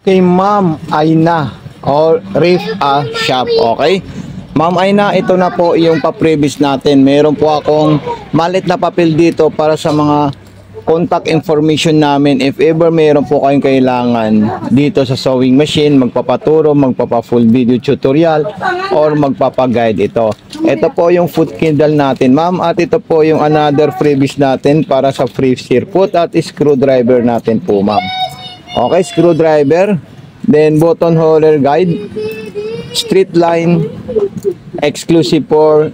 Kay Ma'am Aina or Reef Shop, okay? Ma'am Aina, ito na po yung pa-previous natin. Meron po akong malit na papel dito para sa mga contact information namin. If ever meron po kayong kailangan dito sa sewing machine, magpapaturo, magpapa-full video tutorial, or magpapa-guide ito. Ito po yung foot kindle natin, ma'am. At ito po yung another freebies natin para sa free circuit at screwdriver natin po, ma'am. Okay, screwdriver, then button holder guide, straight line, exclusive for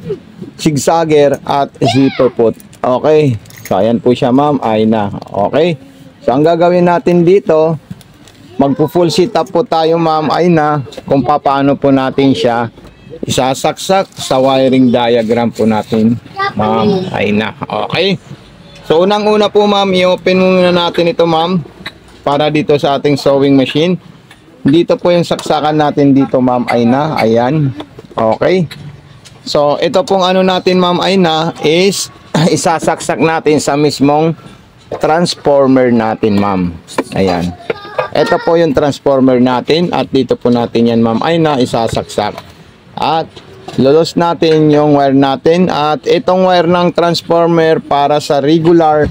zigzagger at zipper put. Okay, so ayan po siya, ma'am Aina. Okay, so ang gagawin natin dito, magpo-full setup po tayo, ma'am Aina, kung paano po natin siya isasaksak sa wiring diagram po natin, ma'am Aina. Okay, so unang-una po, ma'am, i-open muna natin ito, ma'am, para dito sa ating sewing machine. Dito po yung saksakan natin dito, ma'am Aina. Ayan. Okay. So, ito pong ano natin, ma'am Aina, is isasaksak natin sa mismong transformer natin, ma'am. Ayan. Ito po yung transformer natin. At dito po natin yan, ma'am Aina, isasaksak. At lulos natin yung wire natin. At itong wire ng transformer para sa regular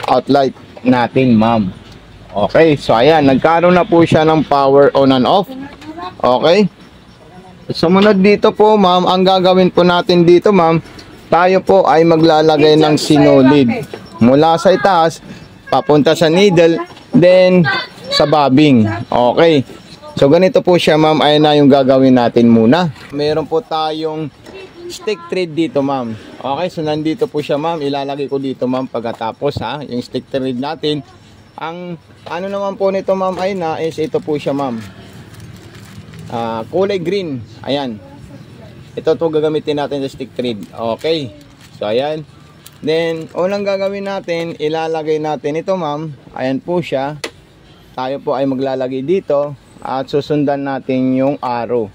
outlet natin, ma'am. Okay, so ayan, nagkaroon na po siya ng power on and off. Okay. Sumunod dito po, ma'am, ang gagawin po natin dito, ma'am, tayo po ay maglalagay ng sinulid mula sa itaas, papunta sa needle, then sa bobbing. Okay. So ganito po siya, ma'am, ayan na yung gagawin natin muna. Meron po tayong stick thread dito, ma'am. Okay, so nandito po siya, ma'am. Ilalagay ko dito, ma'am, pagkatapos, ha, yung stick thread natin. Ang ano naman po nito, ma'am Aina, is ito po siya, ma'am, kulay green. Ayan, ito to gagamitin natin sa stick thread. Okay, so ayan, then unang gagawin natin, ilalagay natin ito, ma'am. Ayan po siya. Tayo po ay maglalagay dito at susundan natin yung arrow.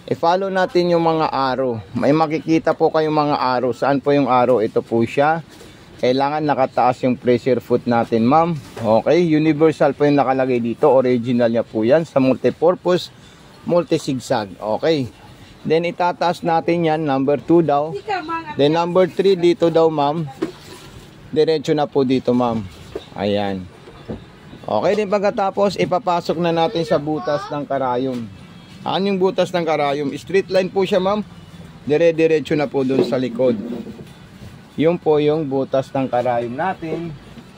I-follow natin yung mga arrow. May makikita po kayong mga arrow. Saan po yung arrow? Ito po siya. Kailangan nakataas yung pressure foot natin, ma'am. Okay, universal po yung nakalagay dito. Original niya po yan sa multipurpose, multi-zigzag. Okay, then itataas natin yan, number 2 daw. Then number 3 dito daw, ma'am. Diretso na po dito, ma'am. Ayan. Okay, then pagkatapos ipapasok na natin sa butas ng karayom. Ano yung butas ng karayom? Straight line po siya, ma'am. Dire-diretso na po dun sa likod. Yung po yung butas ng karayom natin,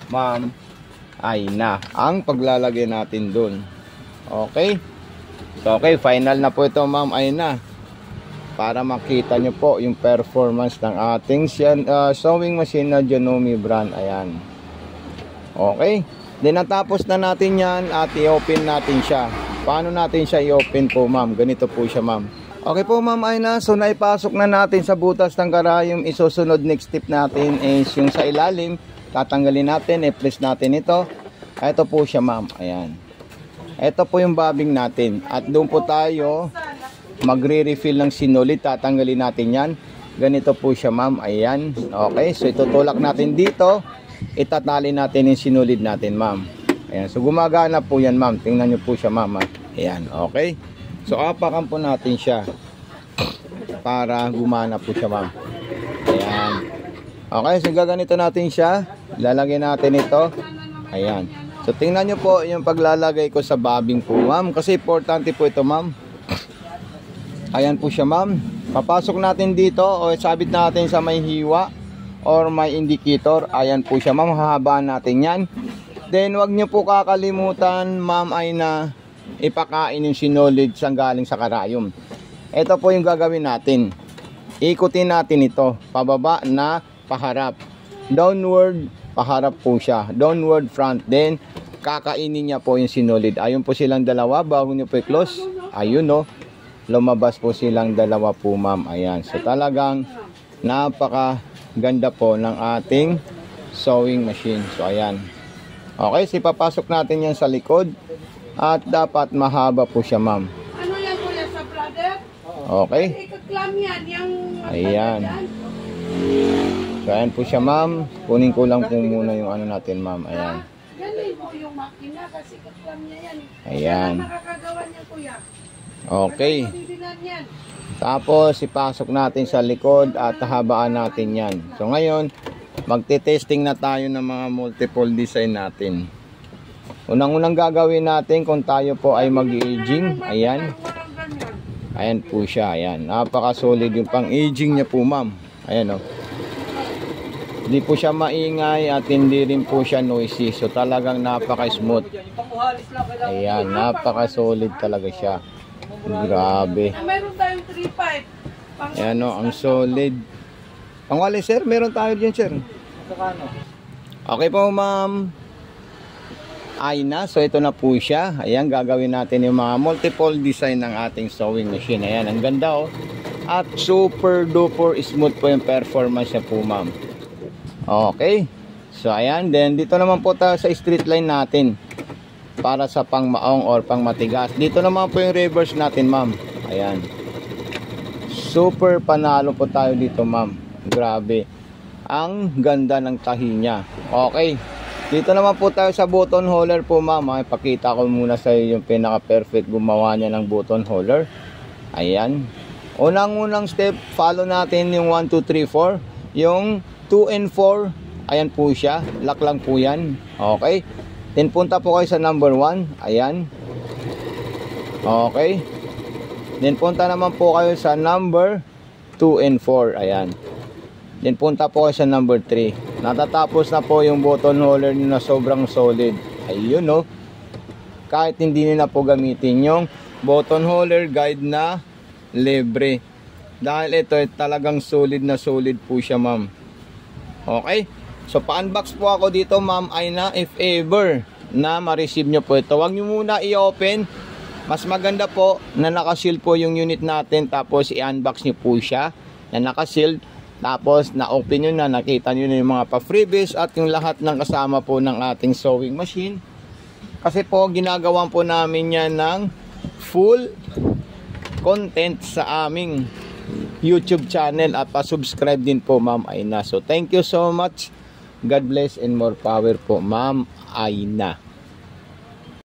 ma'am Aina, ang paglalagay natin dun. Okay, so okay, final na po ito, ma'am Aina, para makita nyo po yung performance ng ating sewing machine na Janome brand. Ayan. Okay, then natapos na natin yan at i-open natin siya. Paano natin siya i-open po, ma'am? Ganito po siya, ma'am. Okay po, ma'am Aina, so naipasok na natin sa butas ng karayom. Isusunod next step natin is yung sa ilalim. Tatanggalin natin, i-press natin ito. Ito po siya, ma'am. Ayan. Ito po yung bobbing natin. At doon po tayo magre-refill ng sinulid. Tatanggalin natin yan. Ganito po siya, ma'am. Ayan. Okay, so itutulak natin dito. Itatali natin yung sinulid natin, ma'am. Ayan, so gumagana po yan, ma'am. Tingnan nyo po siya, ma'am. Ayan, okay. So apakan po natin siya para gumana po siya, ma'am. Ayan. Okay, so gaganito natin siya. Lalagyan natin ito. Ayan. So tingnan nyo po yung paglalagay ko sa bobbing po, ma'am. Kasi importante po ito, ma'am. Ayan po siya, ma'am. Papasok natin dito o sabit natin sa may hiwa or may indicator. Ayan po siya, ma'am. Hahabaan natin yan. Then wag nyo po kakalimutan, ma'am, ay na ipakain yung sinulid sang galing sa karayom. Ito po yung gagawin natin. Ikutin natin ito. Pababa na paharap. Downward, paharap po siya. Downward front. Then, kakainin niya po yung sinulid. Ayun po silang dalawa. Bago nyo po i-close. Ayun, no. Lumabas po silang dalawa po, ma'am. Ayan. So, talagang napaka-ganda po ng ating sewing machine. So, ayan. Okay, so ipapasok natin yan sa likod. At dapat mahaba po siya, ma'am. Ano yan po yan sa brother? Okay. Ikaklam yan. Ayan. So ayan po siya, ma'am. Kunin ko lang po muna yung ano natin, ma'am. Ayan. Galing po yung makina kasi katlam niya yan. Ayan. Kaya nakakagawa niya kuya. Okay. Wala mabibilan yan. Tapos, ipasok natin sa likod at habaan natin yan. So, ngayon, magte-testing na tayo ng mga multiple design natin. Unang-unang gagawin natin kung tayo po ay mag-aging. Ayan. Walang ganyan. Ayan po siya. Ayan. Napaka-solid yung pang-aging niya po, ma'am. Ayan, oh. Hindi po siya maingay at hindi rin po siya noisy. So, talagang napaka-smooth. Ayan. Napaka-solid talaga siya. Grabe. Meron tayong 3.5. Ayan, oh. Ang solid. Pangwali, sir. Meron tayo dyan, sir. Okay po, ma'am. Ay na, so ito na po siya. Ayan, gagawin natin yung mga multiple design ng ating sewing machine. Ayan, ang ganda, oh. At super duper smooth po yung performance niya po, ma'am. Okay. So ayan, then dito naman po tayo sa straight line natin para sa pangmaong or pangmatigas. Dito naman po yung reverse natin, ma'am. Ayan. Super panalo po tayo dito, ma'am. Grabe. Ang ganda ng tahi niya. Okay. Dito naman po tayo sa button holder po, ma'am. Ipakita ko muna sa iyo yung pinaka-perfect gumawa niya ng button holder. Ayan. Unang-unang step, follow natin yung 1, 2, 3, 4. Yung 2 and 4, ayan po siya. Lock lang po yan. Okay. Then punta po kayo sa number 1. Ayan. Okay. Then punta naman po kayo sa number 2 and 4. Ayan. Then punta po kayo sa number 3. Natatapos na po yung button holder nyo na sobrang solid. Ayun, no. Kahit hindi nyo na po gamitin yung button holder guide na libre. Dahil ito ay talagang solid na solid po siya, ma'am. Okay. So pa-unbox po ako dito, ma'am Aina. If ever na ma-receive nyo po ito, huwag nyo muna i-open. Mas maganda po na nakaseal po yung unit natin. Tapos i-unbox nyo po siya na nakaseal. Tapos na-open nyo na, nakita nyo na yung mga pa-freebies at yung lahat ng kasama po ng ating sewing machine. Kasi po ginagawan po namin yan ng full content sa aming YouTube channel at pa-subscribe din po, ma'am Aina. So thank you so much. God bless and more power po, ma'am Aina.